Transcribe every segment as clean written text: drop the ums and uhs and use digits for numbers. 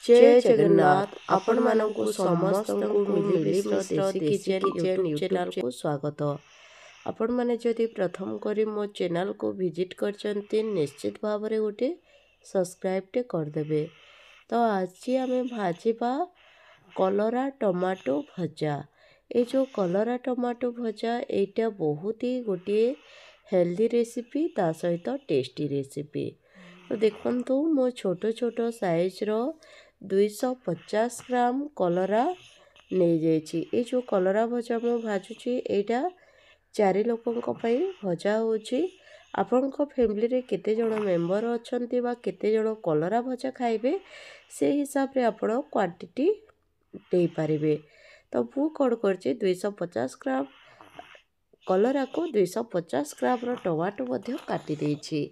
जय जगन्नाथ आपण मानकु समस्तंकु मिली मिश्र देसी किचन यूट्यूब चैनल को स्वागत। आपण माने जदि प्रथम करी मो चैनल को विजिट करचंती निश्चित भाव रे गोटे सब्सक्राइब टे कर देबे। तो आज आमे भाजीबा कलरा टमाटो भजा। ए जो कलरा टमाटो भजा एटा बहुत ही गोटे हेल्दी रेसिपी ता सहित टेस्टी रेसिपी। तो देखंतु मो छोटो छोटो साइज रो 250 ग्राम कलरा नहीं जाइए। ये जो कलरा भजा मु भाजुची एटा 4 लोकंक पई भजा होची। आपण फैमिली रे केते जण मेंबर अछंती बा केते जण कलरा भजा खाइबे से हिसाब रे आपण क्वांटिटी दे पारिबे। तो मु कोड करची 250 ग्राम कलरा को 250 ग्राम रो टमाटो मध्ये काटी देछि।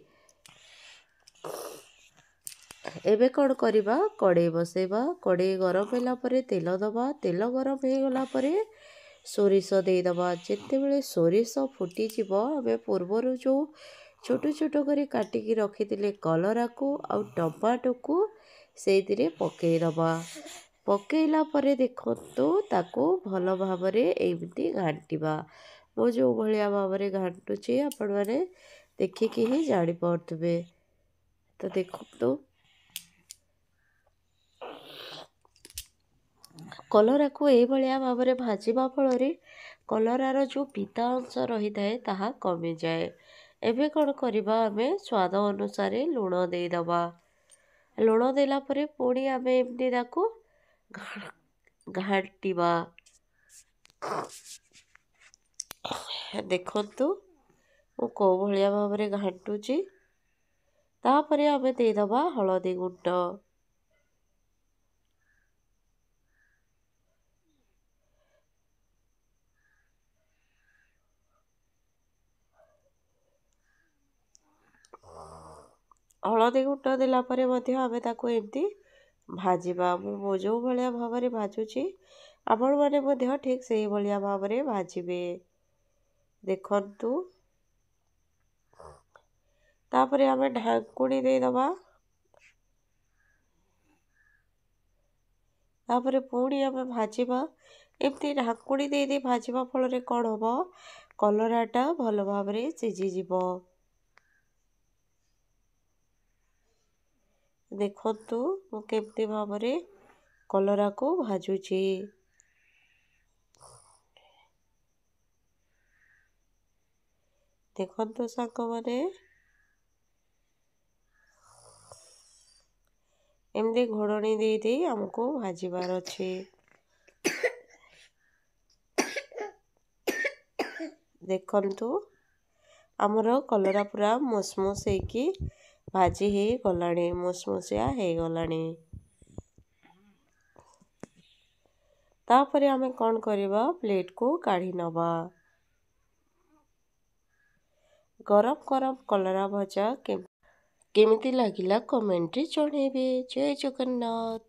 एबे कौन करिबा कड़े बसेबा। कड़े गरम होला परे तेल दबा। तेल गरम हो गला परे सोरिष देदबा। जिते बेले सोरिष फुटी जीवो आमे पूर्वर जो छोटो छोटो करी काटिकी रखिथिले कलरा को आउ टमाटो को सेइतिरे पकेई दबा। पकेइला परे देखंतु ताको भल भाबरे एमिति घांटिबा। मो जो भलिया भाबरे घांटुची आपण माने देखिकी ही जानि पारथबे। तो देखंतु कलरा को ये भाया भाव में भाजवा फल कलरार जो पिता अंश रही थाए ताहा कमी जाए। एबे कौन करवा आमे स्वाद अनुसार लुण देदबा। लुण देला परे पुणी आमे एमती ताको घांटिबा। देखंतु मु को भलिया भाव में घांटुची। तापरे आमे देदबा हळदी गुंड। हलदी गुंड देला परे मध्य आमे ताको एमती भाजिबा। मु जो भलिया भाव में भाजुची आपण माने मध्य ठीक से भलिया भाव में भाजिबे। देखंतु तापरे आमे ढांकुणी दे दबा। तापरे पुणी आमे भाजिबा। एमती ढांकुणी दे दे भाजिबा फल रे कोन होबो कलराटा भल भाव में सिझी जीवो। देखंतु मु केमती भाव में कलरा को भाजुची। देखंतु सांग माने एमती घोड़नी दे दे हमको भाजिबार अछि। देखंतु आमर कलरा पूरा मुसमुस हेकी भाजी हे गलाणी मुसमुसिया हे गलाणी। तापरे आमे कौन करवा प्लेट को काढ़ी नबा। गरम गरम कलरा भजा केमिति लागिला कमेंट रे जणेबे। जय जगन्नाथ।